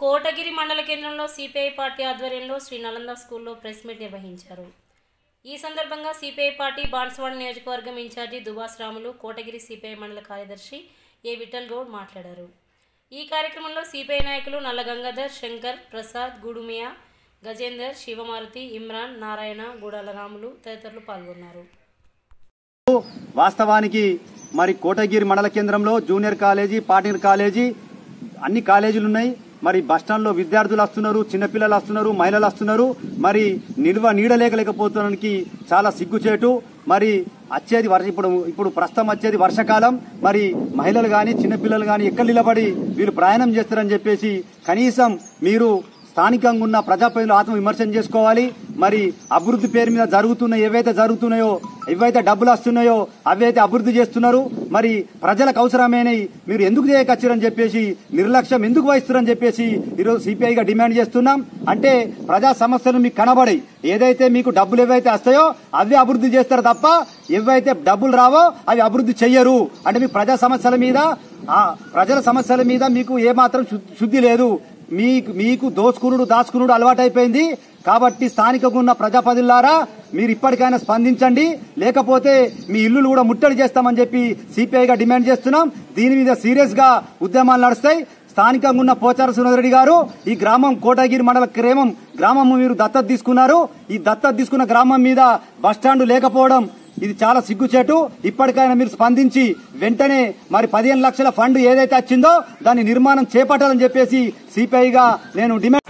కోటగిరి మండల కేంద్రంలో CPI party ఆధ్వర్యంలో శ్రీ నలంద స్కూల్లో ప్రెస్ మీట్ నిర్వహించారు. ఈ సందర్భంగా సిపిఐ పార్టీ బాన్సువాడ నియోజకవర్గం ఇన్ఛార్జి దుబాస్ రాములు, కోటగిరి సిపిఐ మండల కార్యదర్శి ఏ విఠల్ గౌడ్ మాట్లాడారు. ఈ కార్యక్రమంలో సిపిఐ నాయకులు నల్ల గంగాధర్, శంకర్, ప్రసాద్, గుడుమియా, గజేందర్, శివమారుతి, ఇమ్రాన్, నారాయణ, గూడాల రాములు తదితరులు పాల్గొన్నారు. వాస్తవానికి మరి కోటగిరి మండల కేంద్రంలో జూనియర్ కాలేజీ, పార్టీనర్ కాలేజీ అన్ని కాలేజీలు ఉన్నాయి. మరి బస్టాండ్లో విద్యార్థులు వస్తున్నారు, చిన్నపిల్లలు వస్తున్నారు, మహిళలు వస్తున్నారు. మరి నీడలేకపోవడానికి చాలా సిగ్గుచేటు. మరి వచ్చేది ఇప్పుడు ప్రస్తుతం వచ్చేది వర్షాకాలం. మరి మహిళలు గాని చిన్నపిల్లలు గాని ఎక్కడ నిలబడి వీళ్ళు ప్రయాణం చేస్తారని చెప్పేసి కనీసం మీరు స్థానికంగా ఉన్న ప్రజాప్రతినిధులు ఆత్మ విమర్శన చేసుకోవాలి. మరి అభివృద్ధి పేరు మీద ఏవైతే జరుగుతున్నాయో, ఏవైతే డబ్బులు వస్తున్నాయో అవైతే అభివృద్ధి చేస్తున్నారు. మరి ప్రజలకు అవసరమైనవి మీరు ఎందుకు చేయకొచ్చారని చెప్పేసి, నిర్లక్ష్యం ఎందుకు వహిస్తున్నారని చెప్పేసి ఈరోజు సిపిఐగా డిమాండ్ చేస్తున్నాం. అంటే ప్రజా సమస్యలు మీకు కనబడి ఏదైతే మీకు డబ్బులు ఏవైతే వస్తాయో అవే అభివృద్ధి చేస్తారు తప్ప ఏవైతే డబ్బులు రావో అవి అభివృద్ధి చెయ్యరు. అంటే మీ ప్రజా సమస్యల మీద, ప్రజల సమస్యల మీద మీకు ఏమాత్రం శుద్ధి లేదు. మీకు దాచుకునుడు అలవాటైపోయింది. కాబట్టి స్థానికంగా ఉన్న ప్రజాప్రతినిధులారా మీరు ఇప్పటికైనా స్పందించండి, లేకపోతే మీ ఇల్లులు కూడా ముట్టడి చేస్తామని చెప్పి సిపిఐగా డిమాండ్ చేస్తున్నాం. దీని మీద సీరియస్ గా ఉద్యమాలు నడుస్తాయి. స్థానికంగా ఉన్న పోచారం సురేంద్రరెడ్డి గారు ఈ గ్రామం కోటగిరి మండల గ్రామం మీరు దత్తత తీసుకున్నారు. ఈ దత్తత తీసుకున్న గ్రామం మీద బస్టాండ్ లేకపోవడం ఇది చాలా సిగ్గుచేటు. ఇప్పటికైనా మీరు స్పందించి వెంటనే మరి 15 లక్షల ఫండ్ ఏదైతే వచ్చిందో దాని నిర్మాణం చేపట్టాలని చెప్పేసి సిపిఐగా నేను డిమాండ్